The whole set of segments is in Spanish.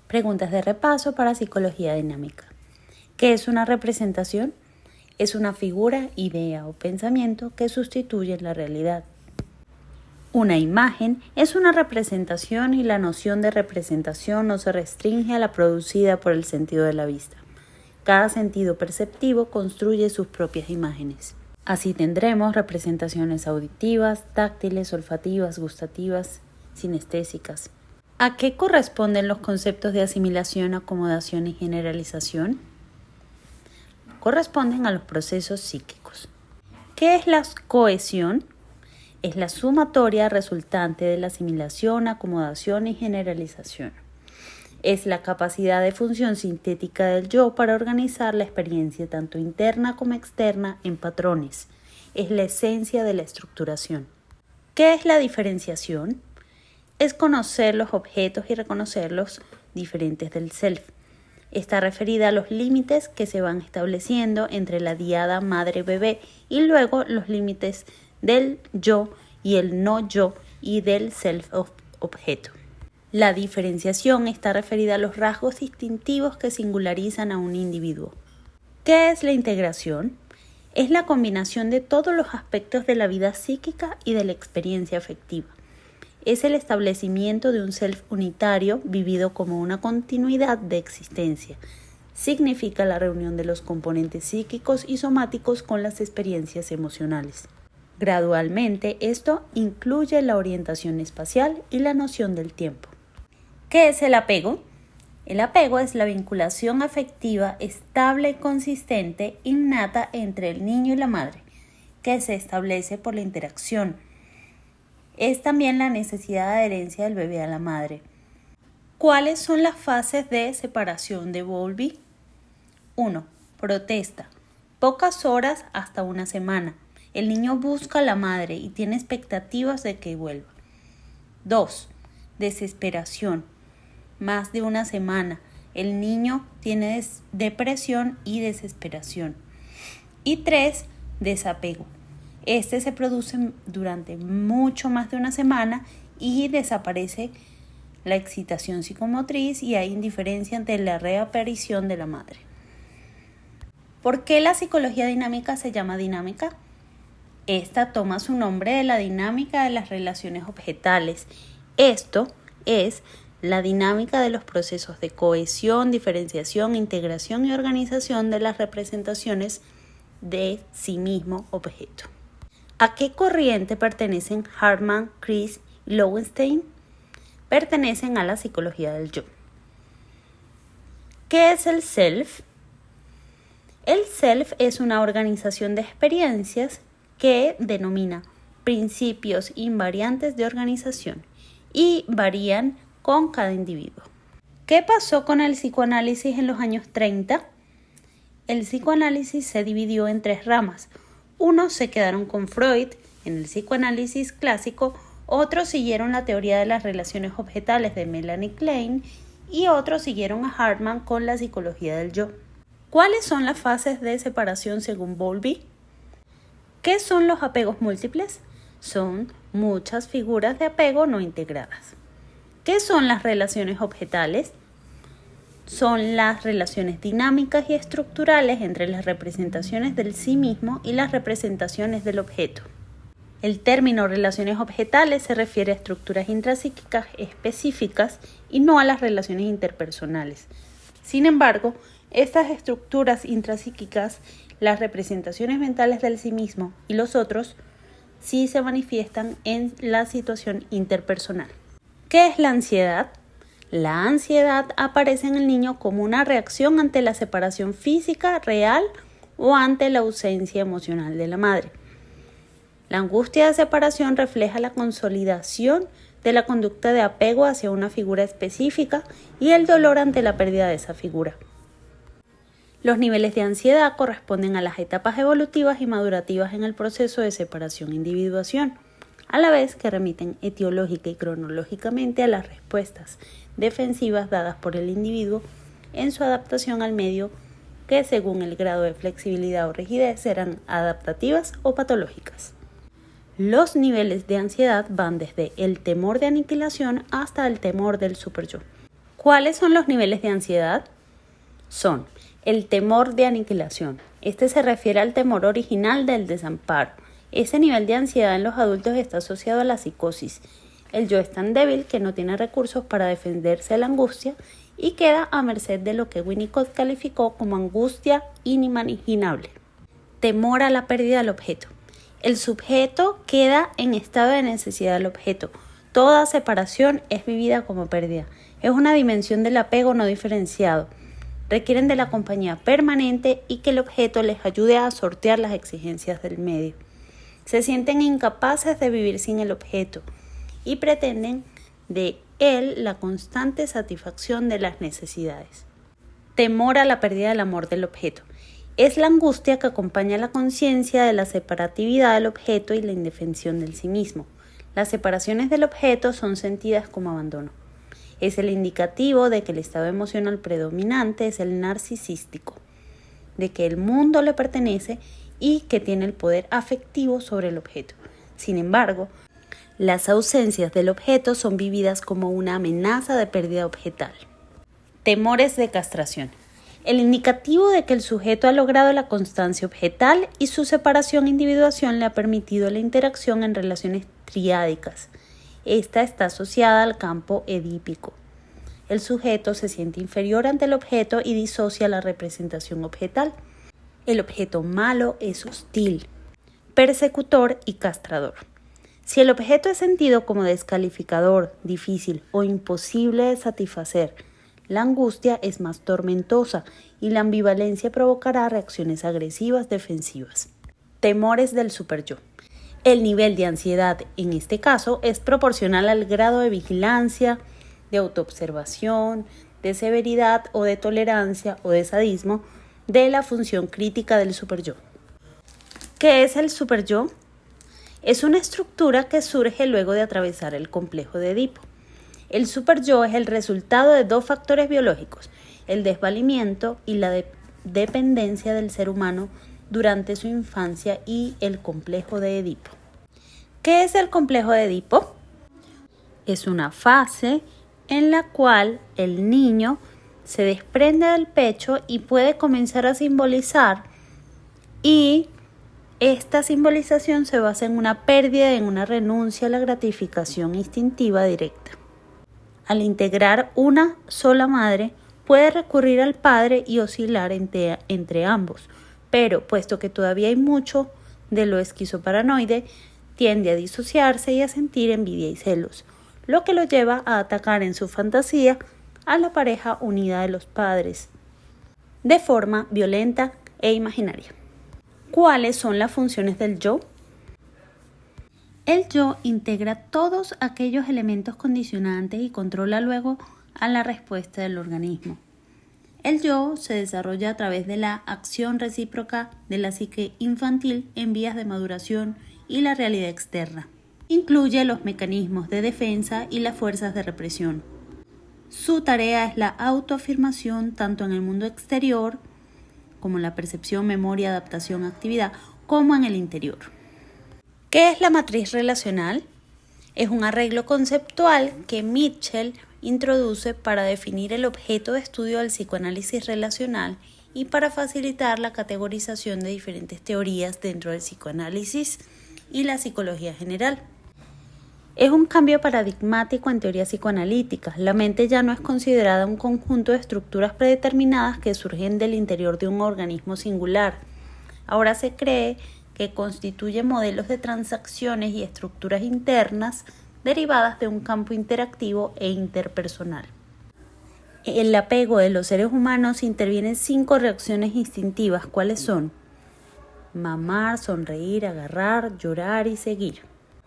Preguntas de repaso para psicología dinámica. ¿Qué es una representación? Es una figura, idea o pensamiento que sustituye la realidad. Una imagen es una representación y la noción de representación no se restringe a la producida por el sentido de la vista. Cada sentido perceptivo construye sus propias imágenes. Así tendremos representaciones auditivas, táctiles, olfativas, gustativas, sinestésicas. ¿A qué corresponden los conceptos de asimilación, acomodación y generalización? Corresponden a los procesos psíquicos. ¿Qué es la cohesión? Es la sumatoria resultante de la asimilación, acomodación y generalización. Es la capacidad de función sintética del yo para organizar la experiencia tanto interna como externa en patrones. Es la esencia de la estructuración. ¿Qué es la diferenciación? Es conocer los objetos y reconocerlos diferentes del self. Está referida a los límites que se van estableciendo entre la diada madre-bebé y luego los límites del yo y el no yo y del self-objeto. La diferenciación está referida a los rasgos distintivos que singularizan a un individuo. ¿Qué es la integración? Es la combinación de todos los aspectos de la vida psíquica y de la experiencia afectiva. Es el establecimiento de un self unitario vivido como una continuidad de existencia. Significa la reunión de los componentes psíquicos y somáticos con las experiencias emocionales. Gradualmente, esto incluye la orientación espacial y la noción del tiempo. ¿Qué es el apego? El apego es la vinculación afectiva estable y consistente innata entre el niño y la madre, que se establece por la interacción. Es también la necesidad de adherencia del bebé a la madre. ¿Cuáles son las fases de separación de Bowlby? 1. Protesta. Pocas horas hasta una semana. El niño busca a la madre y tiene expectativas de que vuelva. 2. Desesperación. Más de una semana. El niño tiene depresión y desesperación. Y 3. Desapego. Este se produce durante mucho más de una semana y desaparece la excitación psicomotriz y hay indiferencia ante la reaparición de la madre. ¿Por qué la psicología dinámica se llama dinámica? Esta toma su nombre de la dinámica de las relaciones objetales. Esto es la dinámica de los procesos de cohesión, diferenciación, integración y organización de las representaciones de sí mismo objeto. ¿A qué corriente pertenecen Hartman, Chris y Lowenstein? Pertenecen a la psicología del yo. ¿Qué es el self? El self es una organización de experiencias que denomina principios invariantes de organización y varían con cada individuo. ¿Qué pasó con el psicoanálisis en los años 30? El psicoanálisis se dividió en 3 ramas. Unos se quedaron con Freud en el psicoanálisis clásico, otros siguieron la teoría de las relaciones objetales de Melanie Klein y otros siguieron a Hartman con la psicología del yo. ¿Cuáles son las fases de separación según Bowlby? ¿Qué son los apegos múltiples? Son muchas figuras de apego no integradas. ¿Qué son las relaciones objetales? Son las relaciones dinámicas y estructurales entre las representaciones del sí mismo y las representaciones del objeto. El término relaciones objetales se refiere a estructuras intrapsíquicas específicas y no a las relaciones interpersonales. Sin embargo, estas estructuras intrapsíquicas, las representaciones mentales del sí mismo y los otros, sí se manifiestan en la situación interpersonal. ¿Qué es la ansiedad? La ansiedad aparece en el niño como una reacción ante la separación física real o ante la ausencia emocional de la madre. La angustia de separación refleja la consolidación de la conducta de apego hacia una figura específica y el dolor ante la pérdida de esa figura. Los niveles de ansiedad corresponden a las etapas evolutivas y madurativas en el proceso de separación-individuación, a la vez que remiten etiológica y cronológicamente a las respuestas defensivas dadas por el individuo en su adaptación al medio, que según el grado de flexibilidad o rigidez serán adaptativas o patológicas. Los niveles de ansiedad van desde el temor de aniquilación hasta el temor del superyo. ¿Cuáles son los niveles de ansiedad? Son el temor de aniquilación. Este se refiere al temor original del desamparo. Ese nivel de ansiedad en los adultos está asociado a la psicosis. El yo es tan débil que no tiene recursos para defenderse de la angustia y queda a merced de lo que Winnicott calificó como angustia inimaginable. Temor a la pérdida del objeto. El sujeto queda en estado de necesidad del objeto. Toda separación es vivida como pérdida. Es una dimensión del apego no diferenciado. Requieren de la compañía permanente y que el objeto les ayude a sortear las exigencias del medio. Se sienten incapaces de vivir sin el objeto y pretenden de él la constante satisfacción de las necesidades. Temor a la pérdida del amor del objeto. Es la angustia que acompaña la conciencia de la separatividad del objeto y la indefensión del sí mismo. Las separaciones del objeto son sentidas como abandono. Es el indicativo de que el estado emocional predominante es el narcisístico, de que el mundo le pertenece y que tiene el poder afectivo sobre el objeto. Sin embargo, las ausencias del objeto son vividas como una amenaza de pérdida objetal. Temores de castración. El indicativo de que el sujeto ha logrado la constancia objetal y su separación-individuación le ha permitido la interacción en relaciones triádicas. Esta está asociada al campo edípico. El sujeto se siente inferior ante el objeto y disocia la representación objetal. El objeto malo es hostil, persecutor y castrador. Si el objeto es sentido como descalificador, difícil o imposible de satisfacer, la angustia es más tormentosa y la ambivalencia provocará reacciones agresivas defensivas. Temores del superyo. El nivel de ansiedad en este caso es proporcional al grado de vigilancia, de autoobservación, de severidad o de tolerancia o de sadismo de la función crítica del superyo. ¿Qué es el superyo? Es una estructura que surge luego de atravesar el complejo de Edipo. El superyo es el resultado de dos factores biológicos, el desvalimiento y la dependencia del ser humano durante su infancia y el complejo de Edipo. ¿Qué es el complejo de Edipo? Es una fase en la cual el niño se desprende del pecho y puede comenzar a simbolizar, y esta simbolización se basa en una pérdida, en una renuncia a la gratificación instintiva directa. Al integrar una sola madre, puede recurrir al padre y oscilar entre ambos, pero puesto que todavía hay mucho de lo esquizoparanoide, tiende a disociarse y a sentir envidia y celos, lo que lo lleva a atacar en su fantasía a la pareja unida de los padres, de forma violenta e imaginaria. ¿Cuáles son las funciones del yo? El yo integra todos aquellos elementos condicionantes y controla luego a la respuesta del organismo. El yo se desarrolla a través de la acción recíproca de la psique infantil en vías de maduración y la realidad externa. Incluye los mecanismos de defensa y las fuerzas de represión. Su tarea es la autoafirmación tanto en el mundo exterior, como la percepción, memoria, adaptación, actividad, como en el interior. ¿Qué es la matriz relacional? Es un arreglo conceptual que Mitchell introduce para definir el objeto de estudio del psicoanálisis relacional y para facilitar la categorización de diferentes teorías dentro del psicoanálisis y la psicología general. Es un cambio paradigmático en teoría psicoanalítica. La mente ya no es considerada un conjunto de estructuras predeterminadas que surgen del interior de un organismo singular. Ahora se cree que constituye modelos de transacciones y estructuras internas derivadas de un campo interactivo e interpersonal. En el apego de los seres humanos intervienen 5 reacciones instintivas. ¿Cuáles son? Mamar, sonreír, agarrar, llorar y seguir.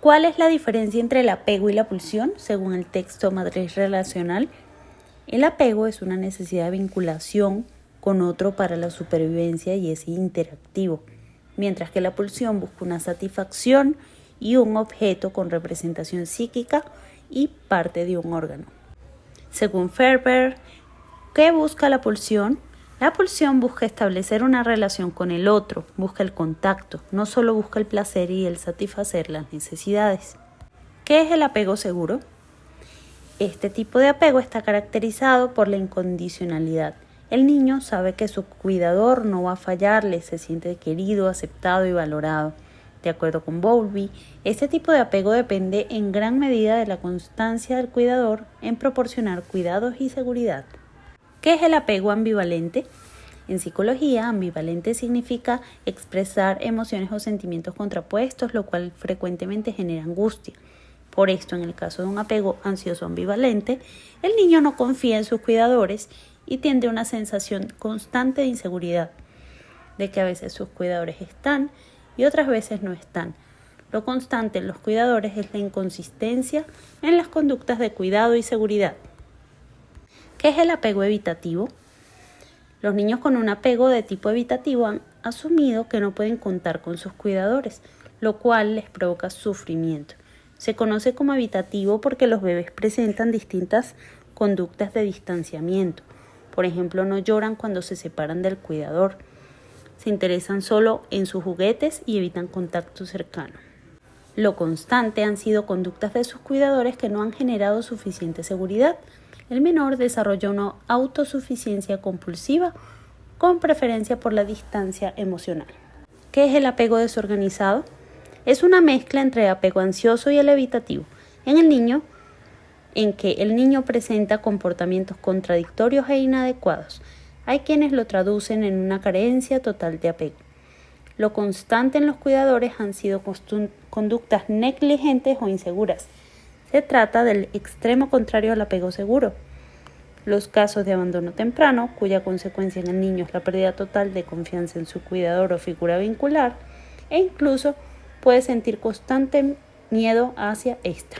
¿Cuál es la diferencia entre el apego y la pulsión, según el texto Matriz Relacional? El apego es una necesidad de vinculación con otro para la supervivencia y es interactivo, mientras que la pulsión busca una satisfacción y un objeto con representación psíquica y parte de un órgano. Según Ferber, ¿qué busca la pulsión? La pulsión busca establecer una relación con el otro, busca el contacto, no solo busca el placer y el satisfacer las necesidades. ¿Qué es el apego seguro? Este tipo de apego está caracterizado por la incondicionalidad. El niño sabe que su cuidador no va a fallarle, se siente querido, aceptado y valorado. De acuerdo con Bowlby, este tipo de apego depende en gran medida de la constancia del cuidador en proporcionar cuidados y seguridad. ¿Qué es el apego ambivalente? En psicología, ambivalente significa expresar emociones o sentimientos contrapuestos, lo cual frecuentemente genera angustia. Por esto, en el caso de un apego ansioso ambivalente, el niño no confía en sus cuidadores y tiene una sensación constante de inseguridad, de que a veces sus cuidadores están y otras veces no están. Lo constante en los cuidadores es la inconsistencia en las conductas de cuidado y seguridad. ¿Qué es el apego evitativo? Los niños con un apego de tipo evitativo han asumido que no pueden contar con sus cuidadores, lo cual les provoca sufrimiento. Se conoce como evitativo porque los bebés presentan distintas conductas de distanciamiento. Por ejemplo, no lloran cuando se separan del cuidador. Se interesan solo en sus juguetes y evitan contacto cercano. Lo constante han sido conductas de sus cuidadores que no han generado suficiente seguridad. El menor desarrolla una autosuficiencia compulsiva con preferencia por la distancia emocional. ¿Qué es el apego desorganizado? Es una mezcla entre apego ansioso y el evitativo en que el niño presenta comportamientos contradictorios e inadecuados. Hay quienes lo traducen en una carencia total de apego. Lo constante en los cuidadores han sido conductas negligentes o inseguras. Se trata del extremo contrario al apego seguro. Los casos de abandono temprano, cuya consecuencia en el niño es la pérdida total de confianza en su cuidador o figura vincular, e incluso puede sentir constante miedo hacia esta.